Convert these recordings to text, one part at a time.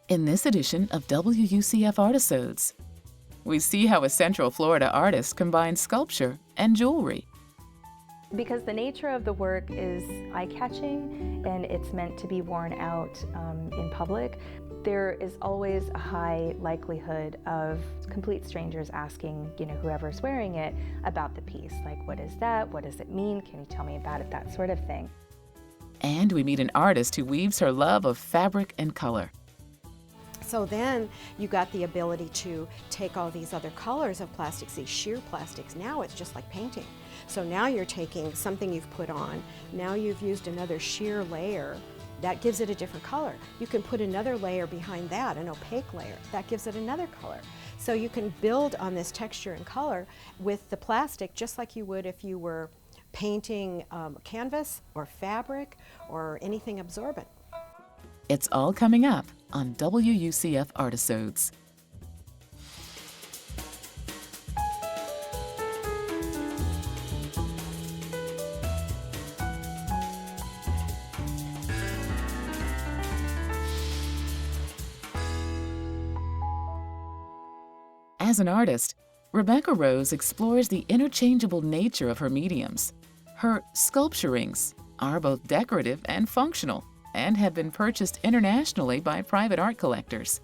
In this edition of WUCF Artisodes, we see how a Central Florida artist combines sculpture and jewelry. Because the nature of the work is eye-catching and it's meant to be worn out in public, there is always a high likelihood of complete strangers asking, whoever's wearing it about the piece. Like, what is that? What does it mean? Can you tell me about it? That sort of thing. And we meet an artist who weaves her love of fabric and color. So then you got the ability to take all these other colors of plastics, these sheer plastics. Now it's just like painting. So now you're taking something you've put on, now you've used another sheer layer, that gives it a different color. You can put another layer behind that, an opaque layer, that gives it another color. So you can build on this texture and color with the plastic just like you would if you were painting canvas or fabric or anything absorbent. It's all coming up on WUCF Artisodes. As an artist, Rebecca Rose explores the interchangeable nature of her mediums. Her sculpturings are both decorative and functional, and have been purchased internationally by private art collectors.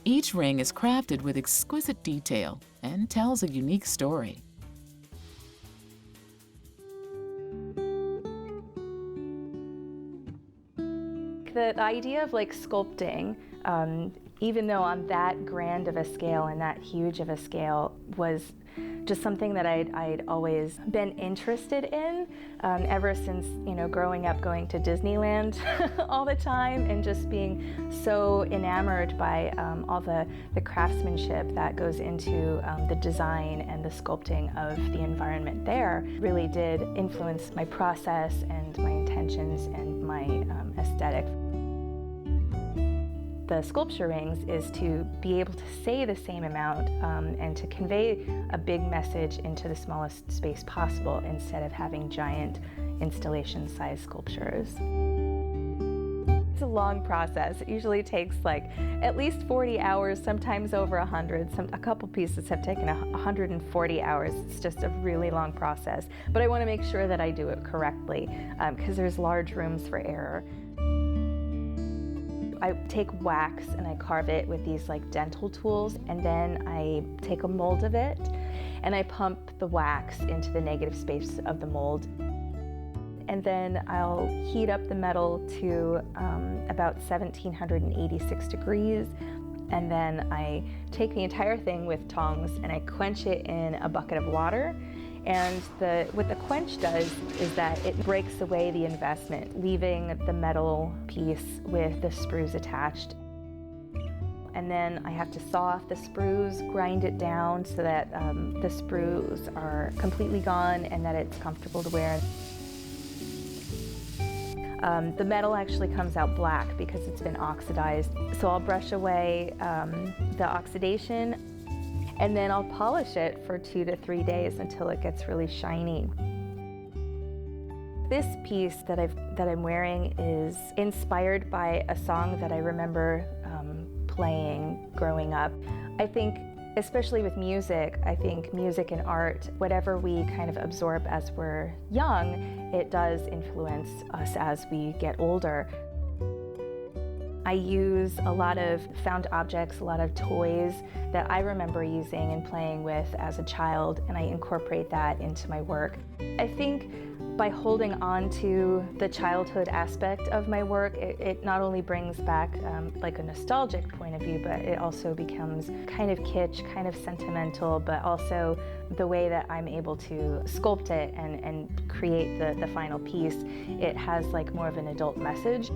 Each ring is crafted with exquisite detail and tells a unique story. The idea of sculpting, even though on that grand of a scale and that huge of a scale, was just something that I'd always been interested in ever since, growing up going to Disneyland all the time and just being so enamored by all the craftsmanship that goes into the design and the sculpting of the environment there. Really did influence my process and my intentions and my aesthetic. The sculpture rings is to be able to say the same amount and to convey a big message into the smallest space possible instead of having giant installation-sized sculptures. It's a long process. It usually takes at least 40 hours, sometimes over 100. A couple pieces have taken 140 hours. It's just a really long process. But I want to make sure that I do it correctly because there's large rooms for error. I take wax and I carve it with these dental tools, and then I take a mold of it and I pump the wax into the negative space of the mold. And then I'll heat up the metal to about 1786 degrees. And then I take the entire thing with tongs and I quench it in a bucket of water. And what the quench does is that it breaks away the investment, leaving the metal piece with the sprues attached. And then I have to saw off the sprues, grind it down so that the sprues are completely gone and that it's comfortable to wear. The metal actually comes out black because it's been oxidized. So I'll brush away the oxidation, and then I'll polish it for 2 to 3 days until it gets really shiny. This piece that I'm wearing is inspired by a song that I remember playing growing up. I think, especially with music, I think music and art, whatever we kind of absorb as we're young, it does influence us as we get older. I use a lot of found objects, a lot of toys that I remember using and playing with as a child, and I incorporate that into my work. I think by holding on to the childhood aspect of my work, it not only brings back a nostalgic point of view, but it also becomes kind of kitsch, kind of sentimental, but also the way that I'm able to sculpt it and create the final piece, it has more of an adult message.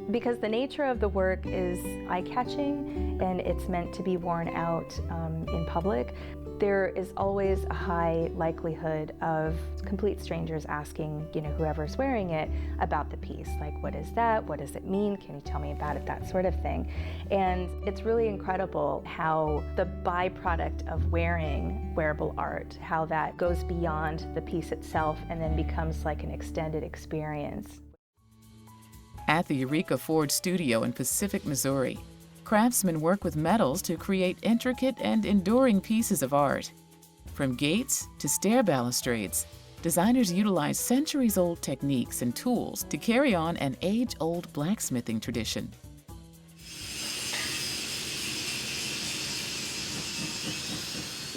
Because the nature of the work is eye-catching and it's meant to be worn out in public, there is always a high likelihood of complete strangers asking, whoever's wearing it about the piece. Like, what is that? What does it mean? Can you tell me about it? That sort of thing. And it's really incredible how the byproduct of wearing wearable art, how that goes beyond the piece itself and then becomes like an extended experience. At the Eureka Forge studio in Pacific, Missouri, craftsmen work with metals to create intricate and enduring pieces of art. From gates to stair balustrades, designers utilize centuries-old techniques and tools to carry on an age-old blacksmithing tradition.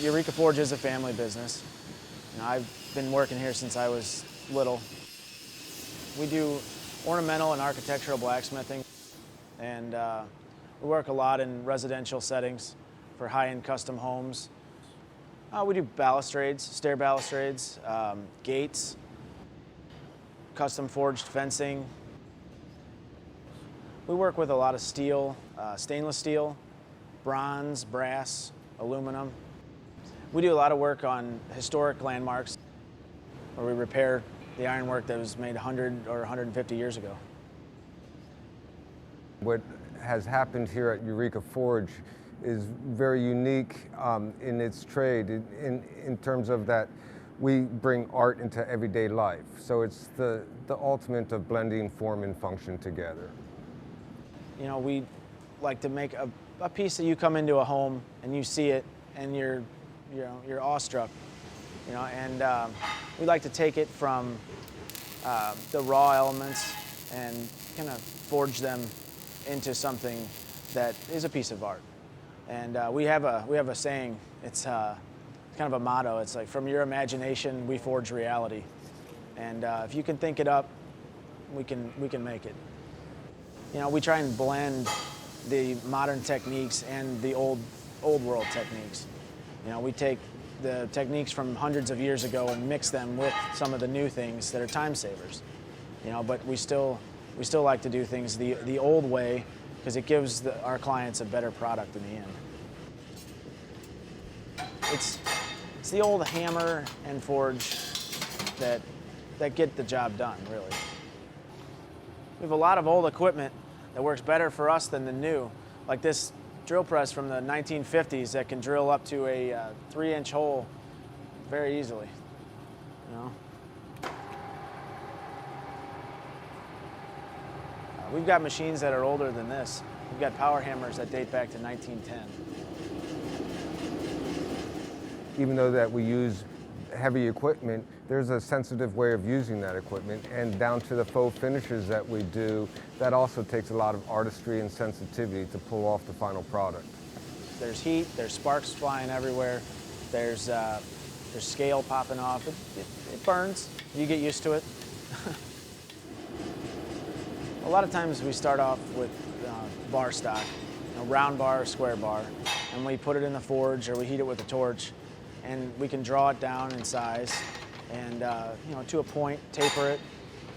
Eureka Forge is a family business. I've been working here since I was little. We do ornamental and architectural blacksmithing, and we work a lot in residential settings for high-end custom homes. We do balustrades, stair balustrades, gates, custom forged fencing. We work with a lot of steel, stainless steel, bronze, brass, aluminum. We do a lot of work on historic landmarks where we repair the ironwork that was made 100 or 150 years ago. What has happened here at Eureka Forge is very unique in its trade in terms of that we bring art into everyday life. So it's the ultimate of blending form and function together. You know, we like to make a piece that you come into a home and you see it and you're awestruck, you know, and we like to take it from the raw elements and kind of forge them into something that is a piece of art. And we have a saying. It's kind of a motto. It's like, from your imagination, we forge reality. And if you can think it up, we can make it. You know, we try and blend the modern techniques and the old world techniques. You know, we take the techniques from hundreds of years ago and mix them with some of the new things that are time savers. You know, but we still like to do things the old way, because it gives our clients a better product in the end. It's the old hammer and forge that get the job done, really. We have a lot of old equipment that works better for us than the new, like this drill press from the 1950s that can drill up to a 3-inch hole very easily, you know. We've got machines that are older than this. We've got power hammers that date back to 1910. Even though that we use heavy equipment, there's a sensitive way of using that equipment, and down to the faux finishes that we do, that also takes a lot of artistry and sensitivity to pull off the final product. There's heat, there's sparks flying everywhere, there's scale popping off. It burns. You get used to it. A lot of times we start off with bar stock, you know, round bar or square bar, and we put it in the forge or we heat it with a torch, and we can draw it down in size and you know, to a point, taper it,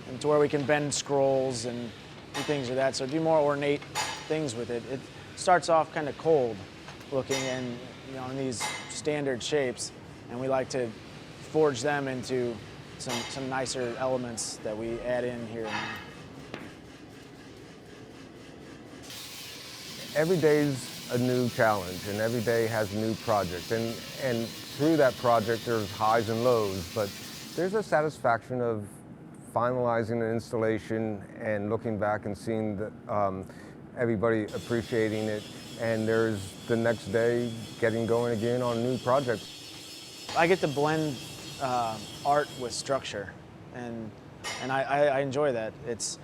and to where we can bend scrolls and do things like that. So do more ornate things with it. It starts off kind of cold looking and, you know, in these standard shapes, and we like to forge them into some nicer elements that we add in here and there. Every day's a new challenge, and every day has a new project. And through that project, there's highs and lows, but there's a satisfaction of finalizing an installation and looking back and seeing that, everybody appreciating it, and there's the next day getting going again on a new project. I get to blend art with structure, and I enjoy that. It's,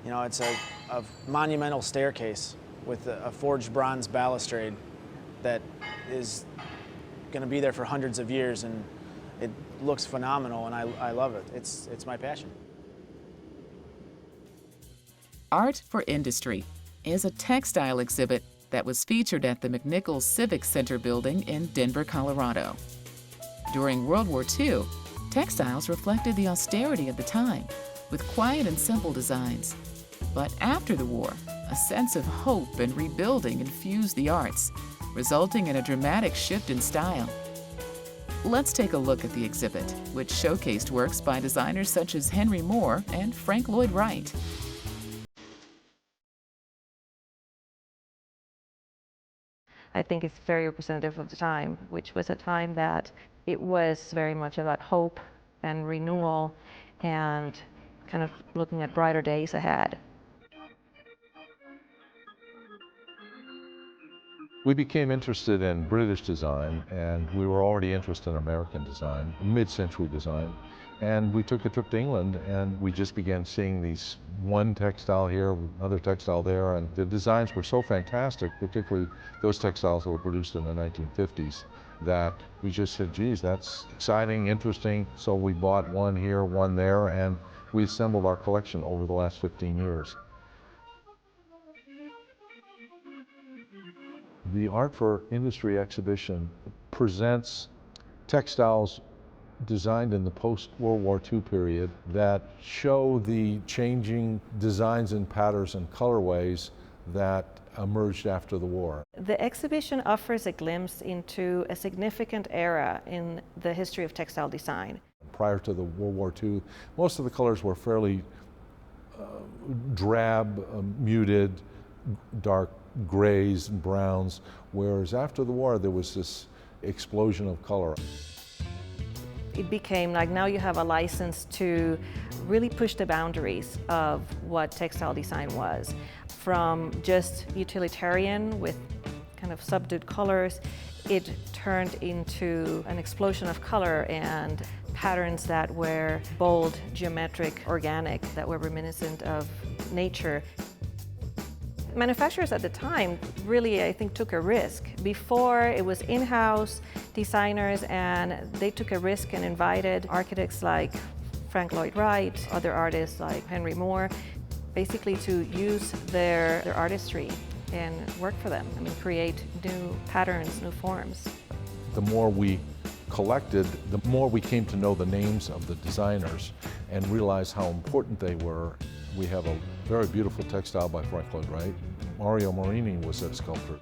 you know, it's a monumental staircase with a forged bronze balustrade that is going to be there for hundreds of years, and it looks phenomenal, and I love it. It's my passion. Art for Industry is a textile exhibit that was featured at the McNichols Civic Center building in Denver, Colorado. During World War II, textiles reflected the austerity of the time, with quiet and simple designs. But after the war, a sense of hope and rebuilding infused the arts, resulting in a dramatic shift in style. Let's take a look at the exhibit, which showcased works by designers such as Henry Moore and Frank Lloyd Wright. I think it's very representative of the time, which was a time that it was very much about hope and renewal and kind of looking at brighter days ahead. We became interested in British design, and we were already interested in American design, mid-century design. And we took a trip to England, and we just began seeing these one textile here, another textile there, and the designs were so fantastic, particularly those textiles that were produced in the 1950s, that we just said, geez, that's exciting, interesting. So we bought one here, one there, and we assembled our collection over the last 15 years. The Art for Industry exhibition presents textiles designed in the post-World War II period that show the changing designs and patterns and colorways that emerged after the war. The exhibition offers a glimpse into a significant era in the history of textile design. Prior to the World War II, most of the colors were fairly drab, muted, dark grays and browns, whereas after the war there was this explosion of color. It became like now you have a license to really push the boundaries of what textile design was. From just utilitarian with kind of subdued colors, it turned into an explosion of color and patterns that were bold, geometric, organic, that were reminiscent of nature. Manufacturers at the time really, I think, took a risk. Before, it was in-house designers, and they took a risk and invited architects like Frank Lloyd Wright, other artists like Henry Moore, basically to use their artistry and work for them. I mean, create new patterns, new forms. The more we collected, the more we came to know the names of the designers and realized how important they were. We have a very beautiful textile by Frank Lloyd Wright. Mario Morini was a sculptor.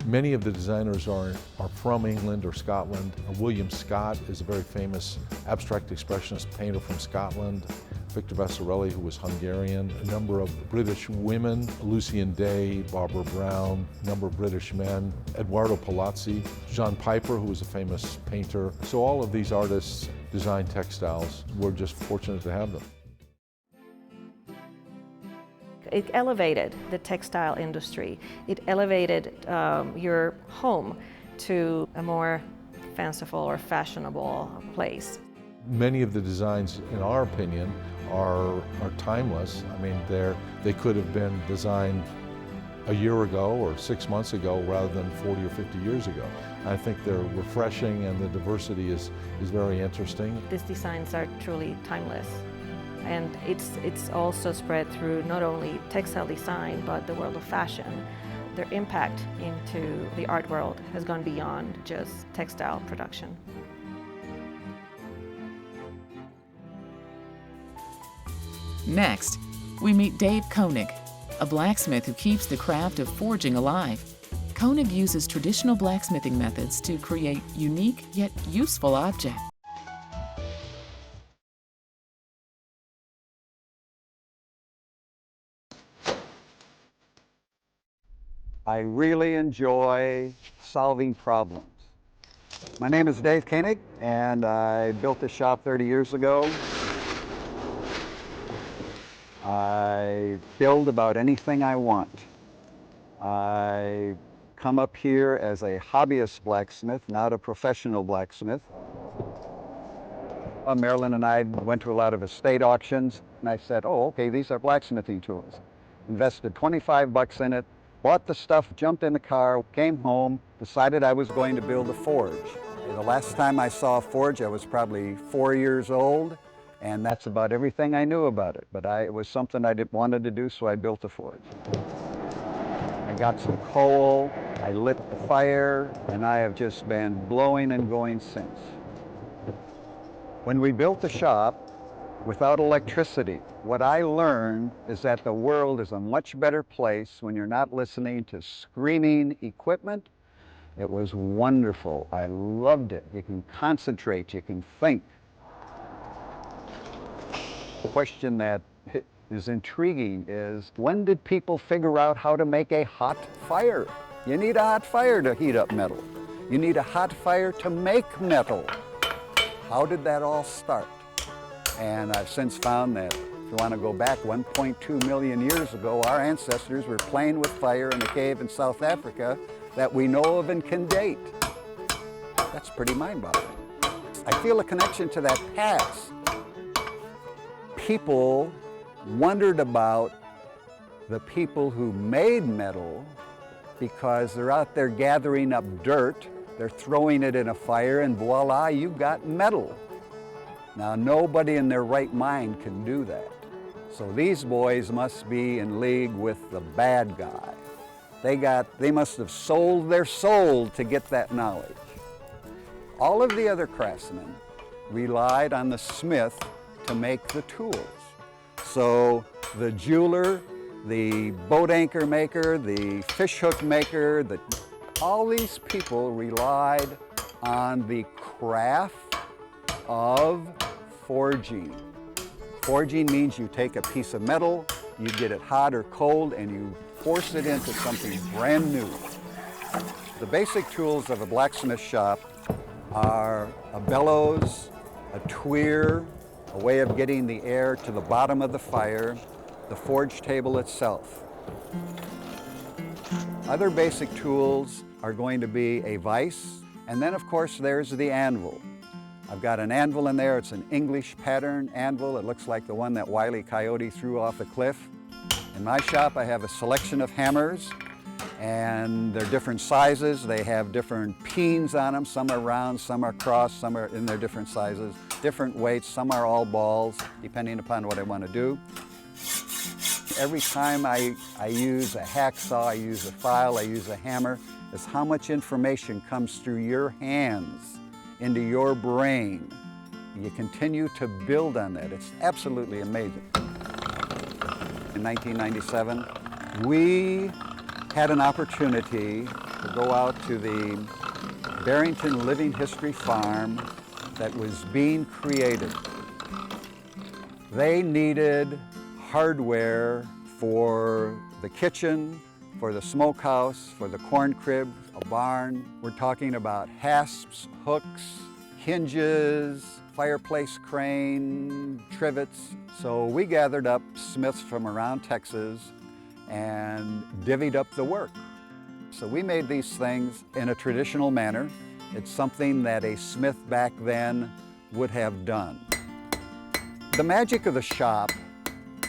Many of the designers are from England or Scotland. William Scott is a very famous abstract expressionist painter from Scotland. Victor Vasarely, who was Hungarian. A number of British women, Lucian Day, Barbara Brown, a number of British men, Eduardo Palazzi, John Piper, who was a famous painter. So all of these artists designed textiles. We're just fortunate to have them. It elevated the textile industry. It elevated your home to a more fanciful or fashionable place. Many of the designs, in our opinion, are timeless. I mean, they could have been designed a year ago or 6 months ago rather than 40 or 50 years ago. I think they're refreshing, and the diversity is very interesting. These designs are truly timeless. And it's also spread through not only textile design, but the world of fashion. Their impact into the art world has gone beyond just textile production. Next, we meet Dave Koenig, a blacksmith who keeps the craft of forging alive. Koenig uses traditional blacksmithing methods to create unique yet useful objects. I really enjoy solving problems. My name is Dave Koenig, and I built this shop 30 years ago. I build about anything I want. I come up here as a hobbyist blacksmith, not a professional blacksmith. Marilyn and I went to a lot of estate auctions, and I said, oh, okay, these are blacksmithing tools. Invested 25 bucks in it. Bought the stuff, jumped in the car, came home, decided I was going to build a forge. The last time I saw a forge, I was probably 4 years old, and that's about everything I knew about it. But it was something I wanted to do, so I built a forge. I got some coal, I lit the fire, and I have just been blowing and going since. When we built the shop, without electricity, what I learned is that the world is a much better place when you're not listening to screaming equipment. It was wonderful. I loved it. You can concentrate, you can think. The question that is intriguing is, when did people figure out how to make a hot fire? You need a hot fire to heat up metal. You need a hot fire to make metal. How did that all start? And I've since found that You want to go back 1.2 million years ago, our ancestors were playing with fire in a cave in South Africa that we know of and can date. That's pretty mind-boggling. I feel a connection to that past. People wondered about the people who made metal because they're out there gathering up dirt, they're throwing it in a fire, and voila, you've got metal. Now, nobody in their right mind can do that. So these boys must be in league with the bad guy. They must have sold their soul to get that knowledge. All of the other craftsmen relied on the smith to make the tools. So the jeweler, the boat anchor maker, the fish hook maker, all these people relied on the craft of forging. Forging means you take a piece of metal, you get it hot or cold, and you force it into something brand new. The basic tools of a blacksmith shop are a bellows, a tweer, a way of getting the air to the bottom of the fire, the forge table itself. Other basic tools are going to be a vise, and then of course there's the anvil. I've got an anvil in there. It's an English pattern anvil. It looks like the one that Wile E. Coyote threw off the cliff. In my shop I have a selection of hammers, and they're different sizes. They have different peens on them. Some are round, some are crossed, some are in their different sizes, different weights. Some are all balls, depending upon what I want to do. Every time I use a hacksaw, I use a file, I use a hammer, is how much information comes through your hands into your brain. You continue to build on that. It's absolutely amazing. In 1997, we had an opportunity to go out to the Barrington Living History Farm that was being created. They needed hardware for the kitchen, for the smokehouse, for the corn crib, a barn. We're talking about hasps, hooks, hinges, fireplace crane, trivets. So we gathered up smiths from around Texas and divvied up the work. So we made these things in a traditional manner. It's something that a smith back then would have done. The magic of the shop,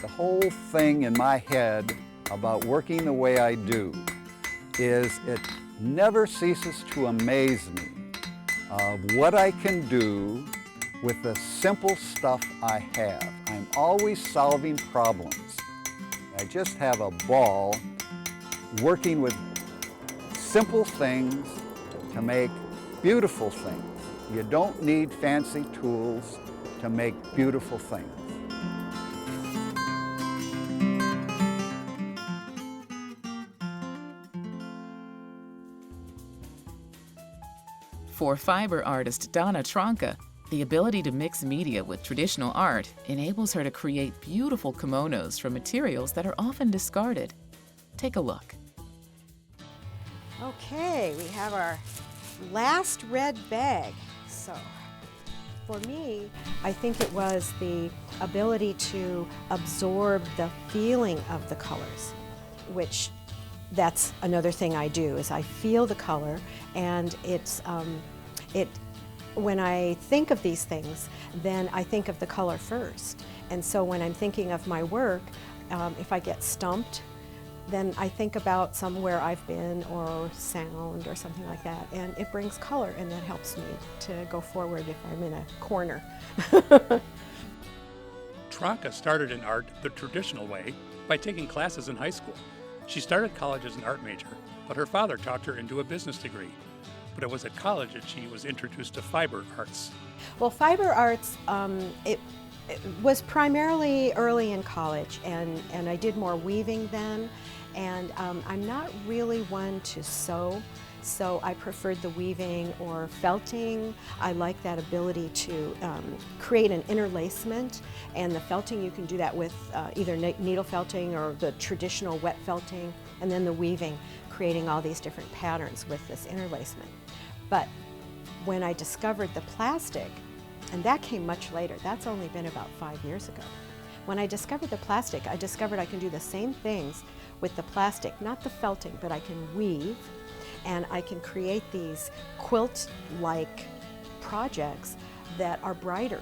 the whole thing in my head about working the way I do, is it never ceases to amaze me of what I can do with the simple stuff I have. I'm always solving problems. I just have a ball working with simple things to make beautiful things. You don't need fancy tools to make beautiful things. For fiber artist Donna Tronka, the ability to mix media with traditional art enables her to create beautiful kimonos from materials that are often discarded. Take a look. Okay, we have our last red bag. So for me, I think it was the ability to absorb the feeling of the colors, which that's another thing I do, is I feel the color, and when I think of these things, then I think of the color first. And so when I'm thinking of my work, if I get stumped, then I think about somewhere I've been or sound or something like that, and it brings color, and that helps me to go forward if I'm in a corner. Tronka started in art the traditional way by taking classes in high school. She started college as an art major, but her father talked her into a business degree. But it was at college that she was introduced to fiber arts. Well, fiber arts, it was primarily early in college, and I did more weaving then, and I'm not really one to sew, so I preferred the weaving or felting. I like that ability to create an interlacement, and the felting, you can do that with either needle felting or the traditional wet felting, and then the weaving, creating all these different patterns with this interlacement. But when I discovered the plastic, and that came much later, that's only been about 5 years ago. When I discovered the plastic, I discovered I can do the same things with the plastic, not the felting, but I can weave and I can create these quilt-like projects that are brighter.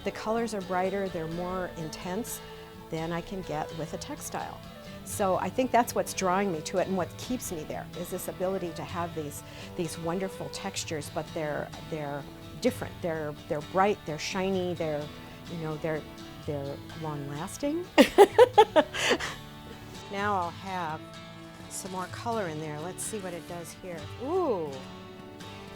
The colors are brighter, they're more intense than I can get with a textile. So I think that's what's drawing me to it and what keeps me there, is this ability to have these wonderful textures, but they're different. They're bright, they're shiny, they're long-lasting. Now I'll have some more color in there. Let's see what it does here. Ooh,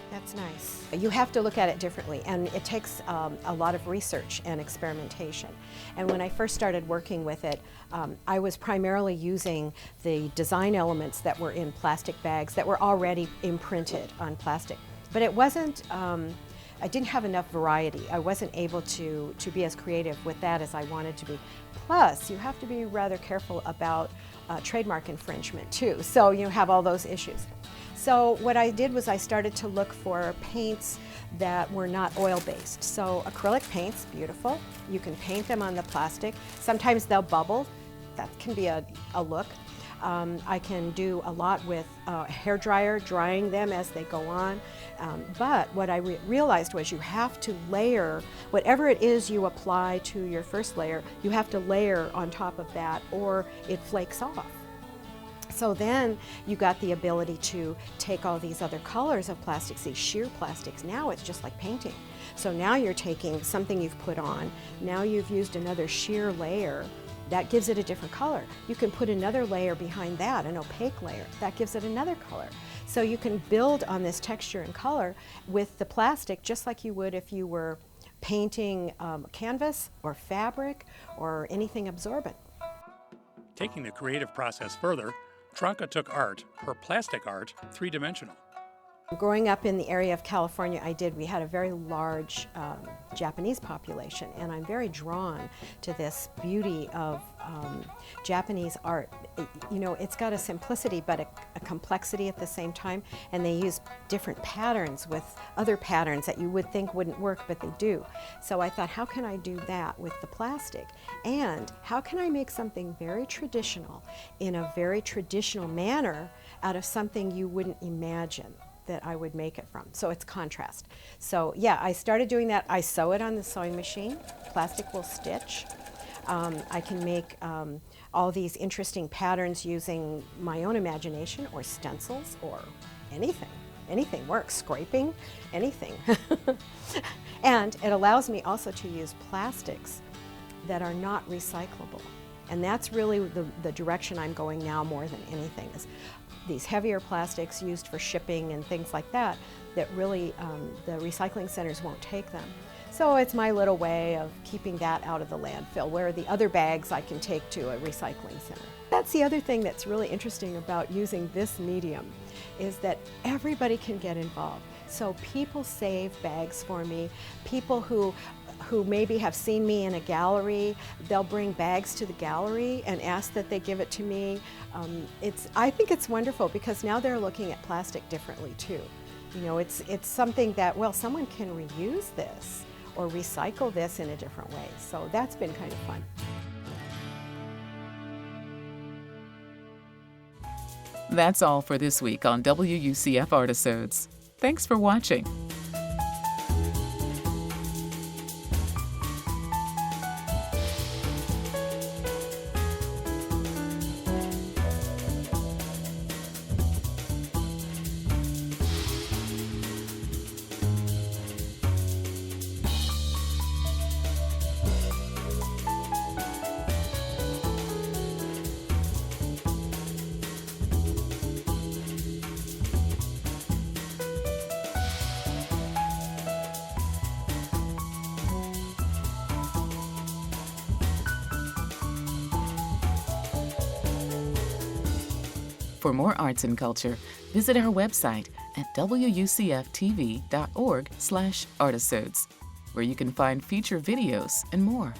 that's nice. You have to look at it differently, and it takes a lot of research and experimentation. And when I first started working with it, I was primarily using the design elements that were in plastic bags that were already imprinted on plastic. But it wasn't, I didn't have enough variety. I wasn't able to be as creative with that as I wanted to be. Plus, you have to be rather careful about trademark infringement too, so you have all those issues. So what I did was I started to look for paints that were not oil-based. So acrylic paints, beautiful. You can paint them on the plastic. Sometimes they'll bubble. That can be a look. I can do a lot with a hairdryer, drying them as they go on. But what I realized was you have to layer, whatever it is you apply to your first layer, you have to layer on top of that or it flakes off. So then you got the ability to take all these other colors of plastics, these sheer plastics. Now it's just like painting. So now you're taking something you've put on, now you've used another sheer layer, that gives it a different color. You can put another layer behind that, an opaque layer, that gives it another color. So you can build on this texture and color with the plastic just like you would if you were painting canvas or fabric or anything absorbent. Taking the creative process further, Tronka took art, her plastic art, three-dimensional. Growing up in the area of California, we had a very large Japanese population, and I'm very drawn to this beauty of Japanese art. You know, it's got a simplicity but a complexity at the same time, and they use different patterns with other patterns that you would think wouldn't work, but they do. So I thought, how can I do that with the plastic? And how can I make something very traditional in a very traditional manner out of something you wouldn't imagine that I would make it from? So it's contrast. So yeah, I started doing that. I sew it on the sewing machine. Plastic will stitch. I can make all these interesting patterns using my own imagination or stencils or anything. Anything works, scraping, anything. And it allows me also to use plastics that are not recyclable. And that's really the direction I'm going now more than anything, is these heavier plastics used for shipping and things like that, that really the recycling centers won't take them. So it's my little way of keeping that out of the landfill, where the other bags I can take to a recycling center. That's the other thing that's really interesting about using this medium, is that everybody can get involved. So people save bags for me. People who maybe have seen me in a gallery, they'll bring bags to the gallery and ask that they give it to me. I think it's wonderful because now they're looking at plastic differently too. You know, it's something that, well, someone can reuse this or recycle this in a different way. So that's been kind of fun. That's all for this week on WUCF Artisodes. Thanks for watching. For more arts and culture, visit our website at wucftv.org/artisodes, where you can find feature videos and more.